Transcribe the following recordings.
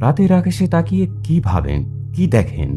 রাতের আকাশে তাকিয়ে কি ভাবেন, কি দেখেন?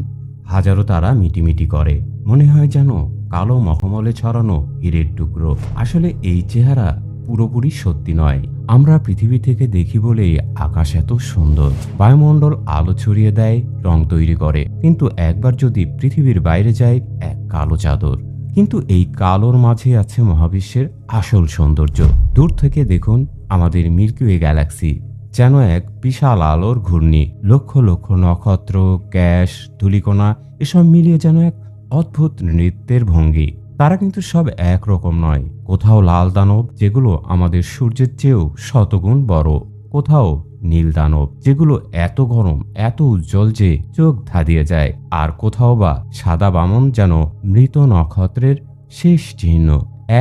হাজারো তারা মিটিমিটি করে, মনে হয় যেন কালো মখমলে ছড়ানো হীরের টুকরো। আসলে এই চেহারা পুরোপুরি সত্যি নয়। আমরা পৃথিবী থেকে দেখি বলেই আকাশ এত সুন্দর। বায়ুমণ্ডল আলো ছড়িয়ে দেয়, রং তৈরি করে, কিন্তু একবার যদি পৃথিবীর বাইরে যায়, এক কালো চাদর। কিন্তু এই কালোর মাঝে আছে মহাবিশ্বের আসল সৌন্দর্য। দূর থেকে দেখুন আমাদের মিল্কি ওয়ে গ্যালাক্সি, যেন এক বিশাল আলোর ঘূর্ণি। লক্ষ লক্ষ নক্ষত্র, গ্যাস, ধূলিকণা এসব মিলিয়ে যেন এক অদ্ভুত নৃত্যের ভঙ্গি। তারা কিন্তু সব একরকম নয়। কোথাও লাল দানব, যেগুলো আমাদের সূর্যের চেয়েও শতগুণ বড়। কোথাও নীল দানব, যেগুলো এত গরম, এত উজ্জ্বল যে চোখ ধাঁধিয়ে যায়। আর কোথাও বা সাদা বামন, যেন মৃত নক্ষত্রের শেষ চিহ্ন।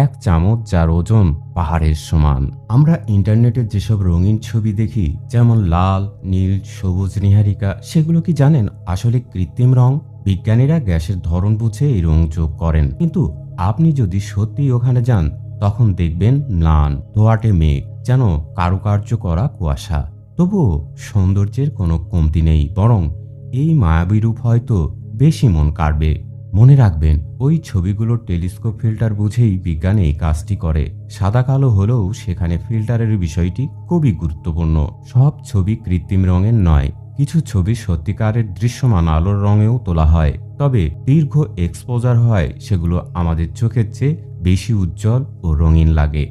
এক চামচ যার ওজন পাহাড়ের সমান। আমরা ইন্টারনেটে যেসব রঙিন ছবি দেখি, যেমন লাল, নীল, সবুজ নীহারিকা, সেগুলো কি জানেন আসলে কৃত্রিম রং? বিজ্ঞানীরা গ্যাসের ধরন বুঝে এই রং যোগ করেন, কিন্তু আপনি যদি সত্যি ওখানে যান, তখন দেখবেন ম্লান ধোঁয়াটে মেঘ, যেন কারুকার্য করা কুয়াশা। তবুও সৌন্দর্যের কোনো কমতি নেই, বরং এই মায়াবী রূপ হয়তো বেশি মন কাড়বে। মনে রাখবেন, ওই ছবিগুলোর টেলিস্কোপ ফিল্টার বুঝেই বিজ্ঞান এই কাজটি করে। সাদা কালো হলেও সেখানে ফিল্টারের বিষয়টি খুবই গুরুত্বপূর্ণ। সব ছবি কৃত্রিম রঙের নয়। কিছু ছবি সত্যিকারের দৃশ্যমান আলোর রঙেও তোলা হয়, তবে দীর্ঘ এক্সপোজার হয় সেগুলো আমাদের চোখের চেয়ে বেশি উজ্জ্বল ও রঙিন লাগে।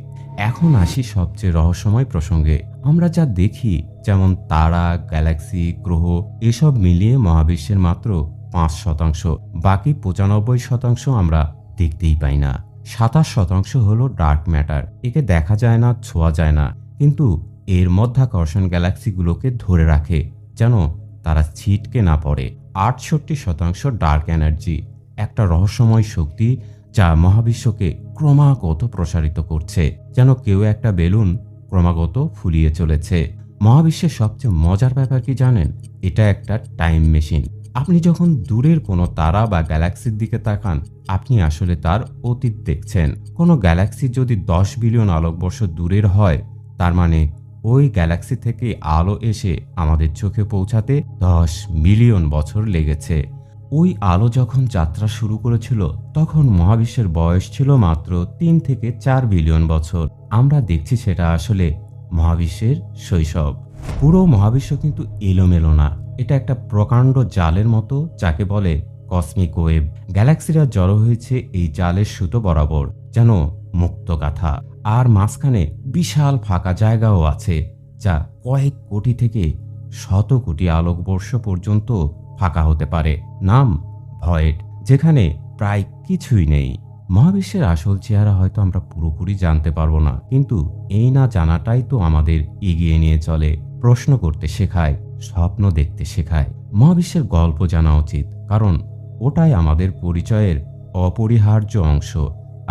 এখন আসি সবচেয়ে রহস্যময় প্রসঙ্গে। আমরা যা দেখি, যেমন তারা, গ্যালাক্সি, গ্রহ, এসব মিলিয়ে মহাবিশ্বের মাত্র 5%। বাকি 95% আমরা দেখতেই পাই না। 27% হলো ডার্ক ম্যাটার। একে দেখা যায় না, ছোঁয়া যায় না, কিন্তু এর মধ্যাকর্ষণ গ্যালাক্সিগুলোকে ধরে রাখে, যেন তারা ছিটকে না পড়ে। 68% ডার্ক এনার্জি, একটা রহস্যময় শক্তি যা মহাবিশ্বকে ক্রমাগত প্রসারিত করছে, যেন কেউ একটা বেলুন ক্রমাগত ফুলিয়ে চলেছে। মহাবিশ্বের সবচেয়ে মজার ব্যাপার কি জানেন? এটা একটা টাইম মেশিন। আপনি যখন দূরের কোনো তারা বা গ্যালাক্সির দিকে তাকান, আপনি আসলে তার অতীত দেখছেন। কোনো গ্যালাক্সি যদি 10 বিলিয়ন আলোকবর্ষ দূরের হয়, তার মানে ওই গ্যালাক্সি থেকে আলো এসে আমাদের চোখে পৌঁছাতে 10 মিলিয়ন বছর লেগেছে। ওই আলো যখন যাত্রা শুরু করেছিল, তখন মহাবিশ্বের বয়স ছিল মাত্র 3 থেকে 4 বিলিয়ন বছর। আমরা দেখছি সেটা আসলে মহাবিশ্বের শৈশব। পুরো মহাবিশ্ব কিন্তু এলোমেলো না, এটা একটা প্রকাণ্ড জালের মতো, যাকে বলে কসমিক ওয়েব। গ্যালাক্সিরা জড়ো হয়েছে এই জালের সুতো বরাবর, যেন মুক্তগাথা। আর মাঝখানে বিশাল ফাঁকা জায়গাও আছে, যা কয়েক কোটি থেকে শত কোটি আলোকবর্ষ পর্যন্ত ফাঁকা হতে পারে। নাম ভয়েড, যেখানে প্রায় কিছুই নেই। মহাবিশ্বের আসল চেহারা হয়তো আমরা পুরোপুরি জানতে পারবো না, কিন্তু এই না জানাটাই তো আমাদের এগিয়ে নিয়ে চলে, প্রশ্ন করতে শেখায়, স্বপ্ন দেখতে শেখায়। মহাবিশ্বের গল্প জানা উচিত, কারণ ওটাই আমাদের পরিচয়ের অপরিহার্য অংশ।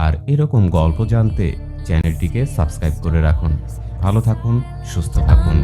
আর এরকম গল্প জানতে চ্যানেলটিকে সাবস্ক্রাইব করে রাখুন। ভালো থাকুন, সুস্থ থাকুন।